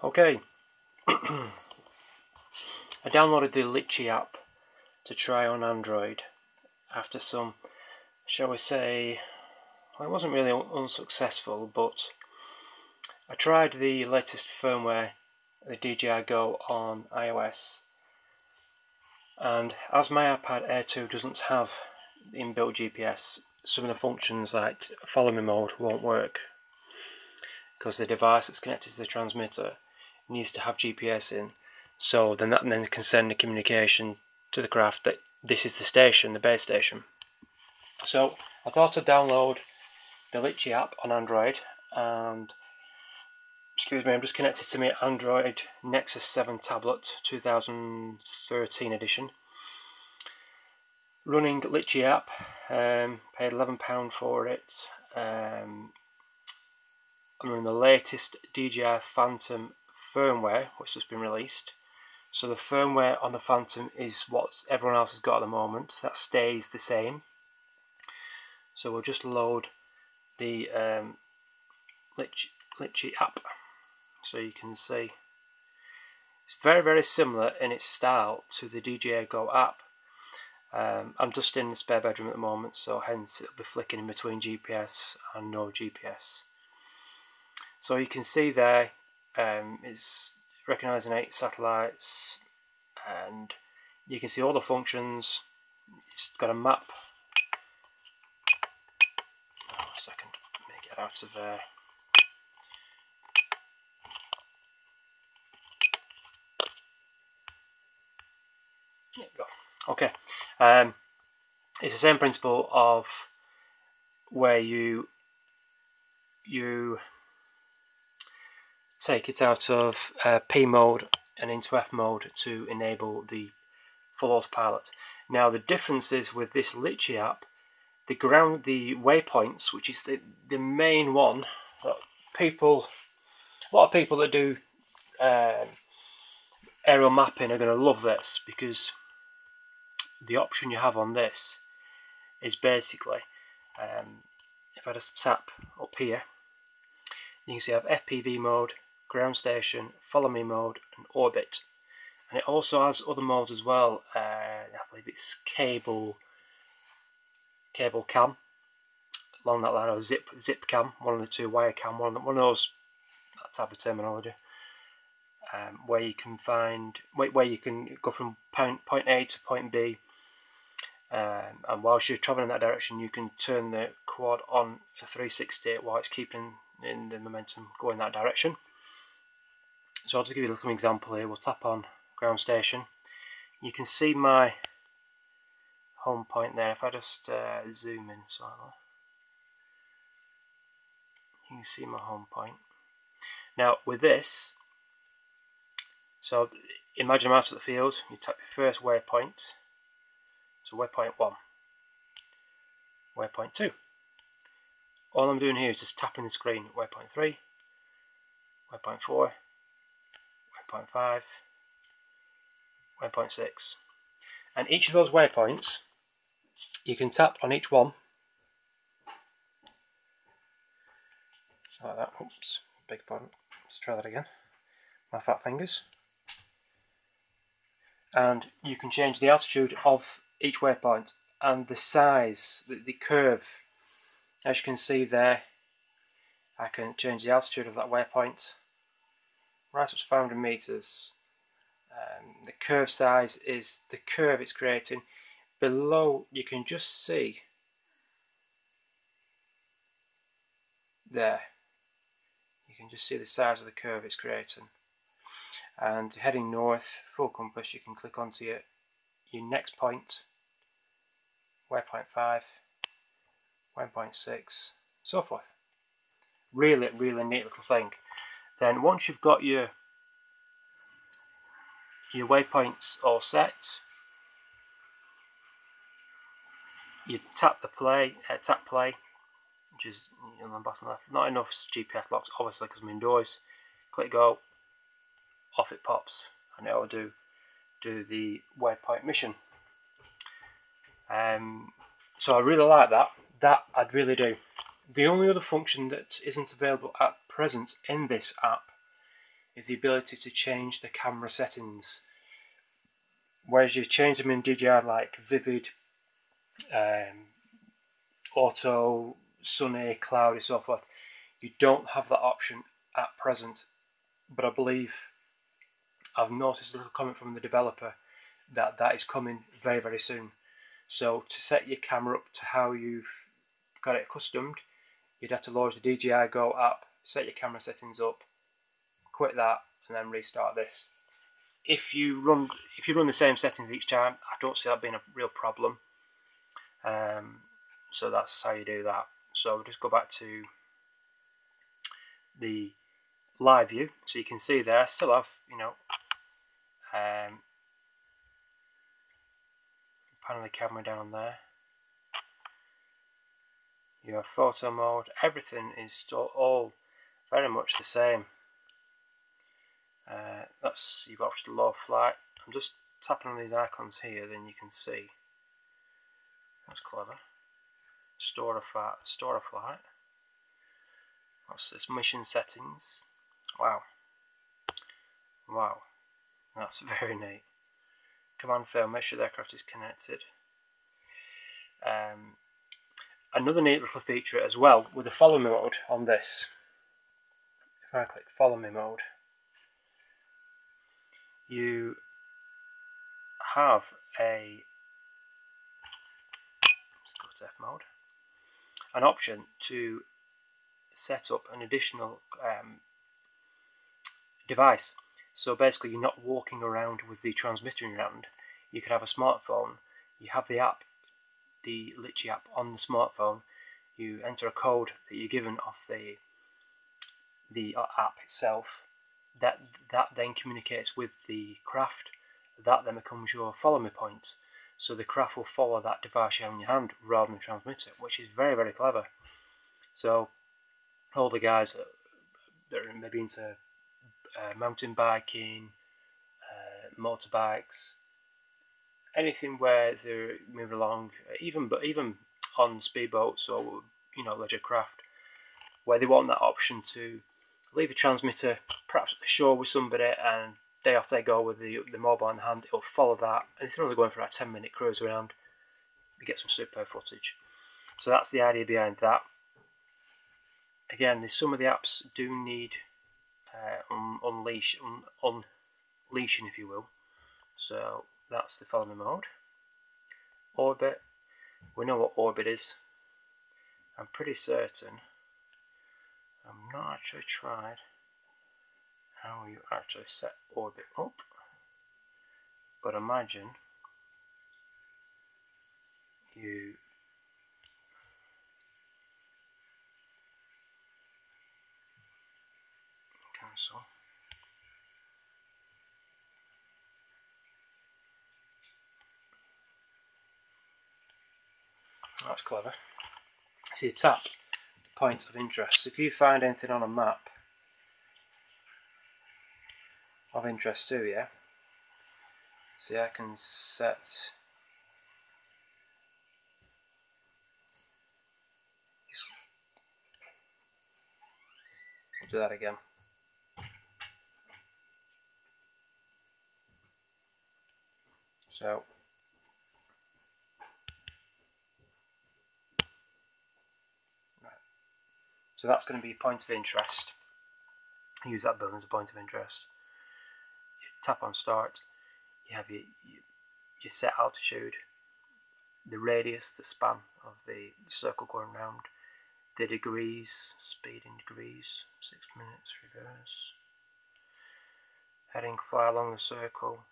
Okay, I downloaded the Litchi app to try on Android after some, shall we say, well, it wasn't really unsuccessful, but I tried the latest firmware, the DJI Go on iOS, and as my iPad Air 2 doesn't have inbuilt GPS, some of the functions like follow me mode won't work because the device that's connected to the transmitter needs to have GPS in, so then that can send a communication to the craft that this is the station, the base station. So I thought I'd download the Litchi app on Android, and excuse me, I'm just connected to my Android Nexus 7 tablet 2013 edition, running Litchi app. Paid £11 for it. I'm running the latest DJI Phantom firmware, which has been released. So the firmware on the Phantom is what everyone else has got at the moment. That stays the same. So we'll just load the Litchi app so you can see. It's very similar in its style to the DJI Go app. I'm just in the spare bedroom at the moment, so hence it'll be flicking in between GPS and no GPS. So you can see there, it's recognising 8 satellites, and you can see all the functions. It's got a map. Oh, 1 second, make it out of there. There we go. Okay, it's the same principle of where you take it out of P mode and into F mode to enable the full autopilot. Now the difference is with this Litchi app, the waypoints, which is the main one that a lot of people that do aerial mapping are going to love this, because the option you have on this is basically, if I just tap up here, you can see I have FPV mode, ground station, follow me mode, and orbit. And it also has other modes as well. I believe it's cable cam, along that line, or zip cam, one of the two, wire cam, one of those, that type of terminology. Where you can go from point A to point B, and whilst you're travelling in that direction, you can turn the quad on a 360 while it's keeping in the momentum going that direction. So I'll just give you a little example here. We'll tap on ground station. You can see my home point there. If I just zoom in slightly, you can see my home point. Now with this, so imagine I'm out at the field, you tap your first waypoint, so waypoint 1, waypoint 2. All I'm doing here is just tapping the screen, waypoint 3, waypoint 4, waypoint 5, waypoint 6. And each of those waypoints, you can tap on each one, like that. Oops, beg pardon, let's try that again, my fat fingers. And you can change the altitude of each waypoint and the size, the curve. As you can see there, I can change the altitude of that waypoint right up to 500 meters. The curve size is the curve it's creating. Below you can just see there, you can just see the size of the curve it's creating. And heading north, full compass, you can click onto your next point, waypoint 5, waypoint 6, so forth. Really neat little thing. Then once you've got your waypoints all set, you tap play, which is on the bottom left. Not enough GPS locks, obviously, because I'm indoors. Click go. Off it pops, and it will do the waypoint mission. So I really like that. I really do. The only other function that isn't available at present in this app is the ability to change the camera settings. Whereas you change them in DJI like vivid, auto, sunny, cloudy, so forth, you don't have that option at present. But I believe I've noticed a little comment from the developer that that is coming very, very soon. So to set your camera up to how you've got it accustomed, you'd have to launch the DJI Go app, set your camera settings up, quit that, and then restart this. If you run the same settings each time, I don't see that being a real problem. So that's how you do that. So we'll just go back to the live view, so you can see there I still have, you know, panel the camera down there. You have photo mode. Everything is still all very much the same. That's, you've got low flight. I'm just tapping on these icons here, then you can see. That's clever. Store a flight. What's this? Mission settings. Wow. Wow. That's very neat. Command fail, make sure the aircraft is connected. Another neat little feature as well with the follow me mode on this. If I click follow me mode, you have let's go to F mode, an option to set up an additional device. So basically you're not walking around with the transmitter in your hand. You could have a smartphone, you have the app, the Litchi app on the smartphone, you enter a code that you're given off the app itself, that then communicates with the craft, that then becomes your follow me point. So the craft will follow that device you have in your hand rather than the transmitter, which is very, very clever. So all the guys that are maybe into mountain biking, motorbikes, anything where they're moving along, even on speedboats or, you know, leisure craft, where they want that option to leave the transmitter perhaps at the shore with somebody, and day off they go with the mobile in hand, it'll follow that, and if they're only going for a 10-minute cruise around, you get some superb footage. So that's the idea behind that. Again, some of the apps do need unleashing, if you will. So that's the follow me mode. Orbit, we know what orbit is. I'm pretty certain, I'm not actually tried how you actually set orbit up, but imagine you cancel. That's clever. So you tap points of interest. If you find anything on a map of interest to you, see, I can set we'll do that again. So so that's going to be a point of interest. Use that building as a point of interest. You tap on start, you have your set altitude, the radius, the span of the circle going round, the degrees, speed in degrees, 6 minutes, reverse, heading, fly along the circle,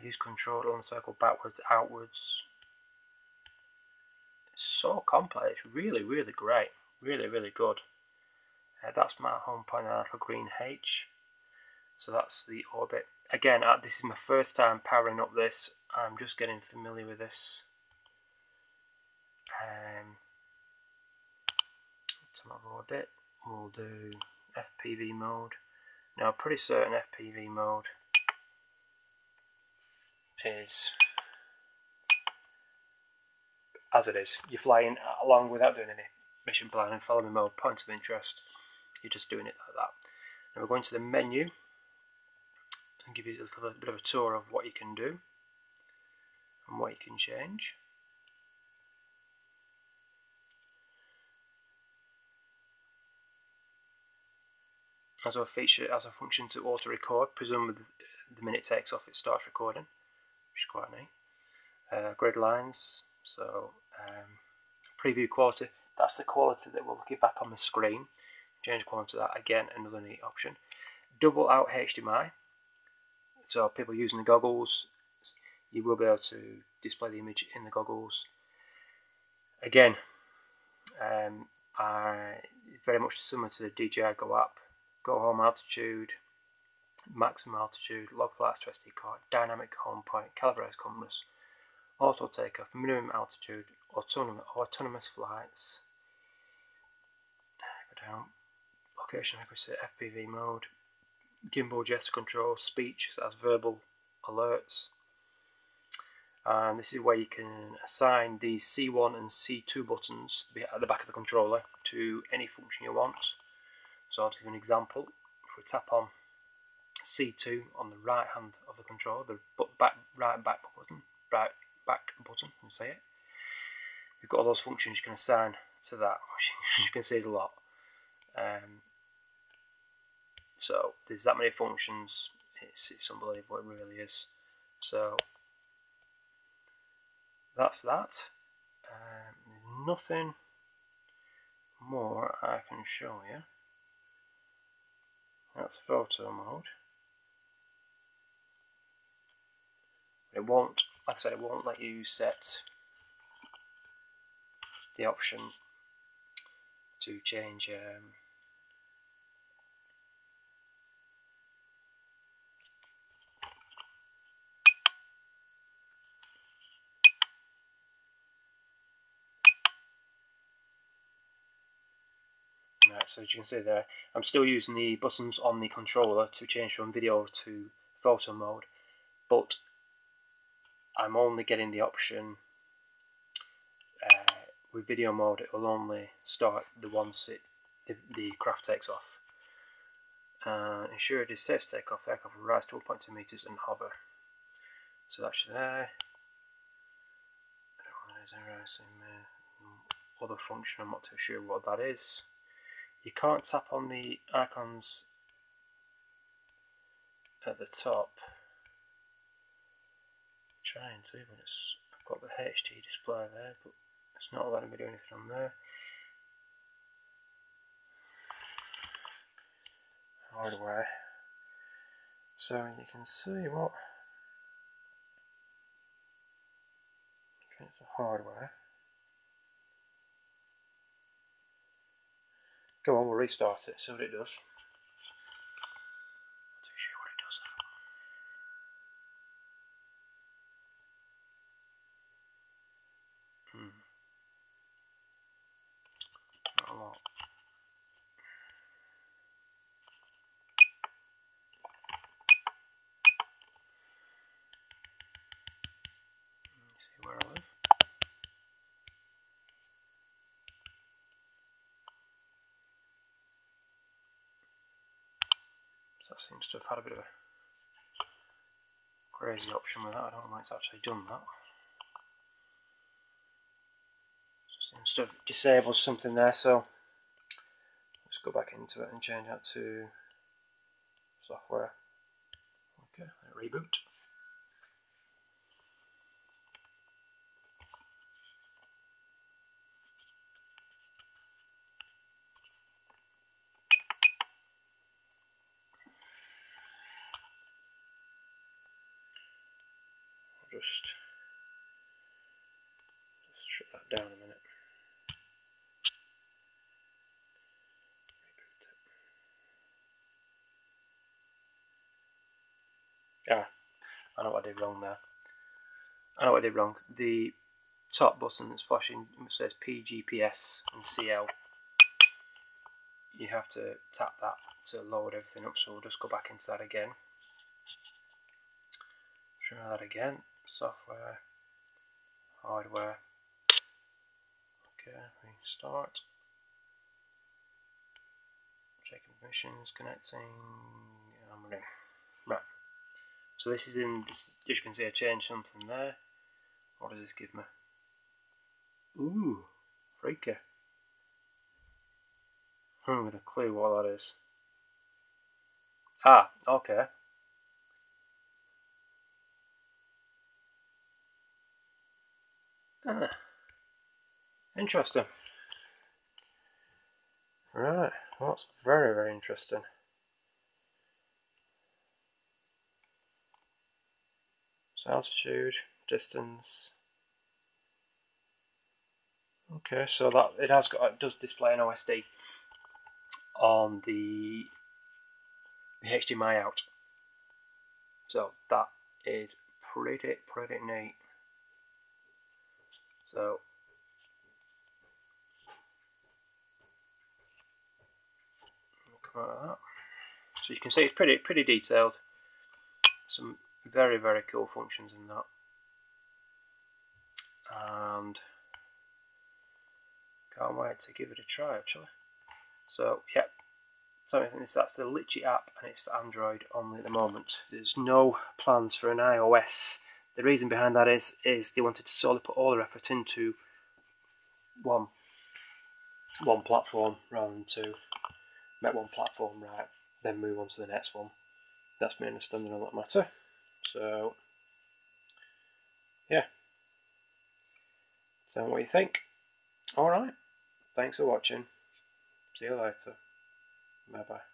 use control on the circle backwards, outwards. It's so complex, it's really, really great, really, really good. That's my home point, a little green H. So that's the orbit. Again, this is my first time powering up this. I'm just getting familiar with this. Turn off orbit. We'll do FPV mode. Now, I'm pretty certain FPV mode is as it is. You're flying along without doing any mission planning, follow me mode, point of interest. You're just doing it like that. we're going to the menu and give you a little bit of a tour of what you can do and what you can change. As a feature, as a function to auto record, presumably the minute it takes off it starts recording, which is quite neat. Grid lines, so preview quality, that's the quality that will give back on the screen. Change the quality to that, again another neat option. Double out HDMI, so people using the goggles, you will be able to display the image in the goggles. Again, very much similar to the DJI Go app. Go home altitude, maximum altitude, log flights to SD card, dynamic home point, calibrated compass, auto takeoff, minimum altitude, autonomous flights, go down, location accuracy, FPV mode, gimbal gesture control, speech, so that's verbal alerts. And this is where you can assign the C1 and C2 buttons at the back of the controller to any function you want. So I'll give you an example. If we tap on C2 on the right hand of the controller, the right back button, and say it, you've got all those functions you can assign to that, which you can see is a lot. So there's that many functions, it's unbelievable, it really is. So that's that. There's nothing more I can show you. That's photo mode. It won't, like I said, it won't let you set the option to change right, so as you can see there, I'm still using the buttons on the controller to change from video to photo mode, but I'm only getting the option with video mode. It will only start once the craft takes off. Ensure it is safe to take off. The aircraft will rise to 1.2 meters and hover. So that's there. Other function, I'm not too sure what that is. You can't tap on the icons at the top. I'm trying to, but I've got the HD display there, but it's not letting me do anything on there. Hardware. So you can see what. Okay, it's the hardware. Go on, we'll restart it, see what it does. Not too sure what it does. Not a lot. See where I live. So that seems to have had a bit of a crazy option with that. I don't know why it's actually done that. So it seems to have disabled something there, so let's go back into it and change that to software. Okay, reboot. Just shut that down a minute. Reboot it. Ah, I know what I did wrong there. I know what I did wrong. The top button that's flashing says PGPS and CL. You have to tap that to load everything up, so we'll just go back into that again. Try that again. Software, hardware. Okay, restart. checking permissions, connecting, I'm running. Right, so this is in, this, as you can see I changed something there. What does this give me? Ooh, freaky. With a clue what that is. Ah, okay. Ah, interesting. Right, well, that's very, very interesting. So altitude, distance. Okay, so that it has got, it does display an OSD on the HDMI out. So that is pretty neat. So come out of that. So you can see it's pretty detailed. Some very, very cool functions in that. And can't wait to give it a try actually. So yeah, so I think that's the Litchi app and it's for Android only at the moment. There's no plans for an iOS. The reason behind that is they wanted to solely put all their effort into one platform rather than to make one platform right, then move on to the next one. That's my understanding on that matter. So yeah, tell me what you think. Alright, thanks for watching. See you later. Bye bye.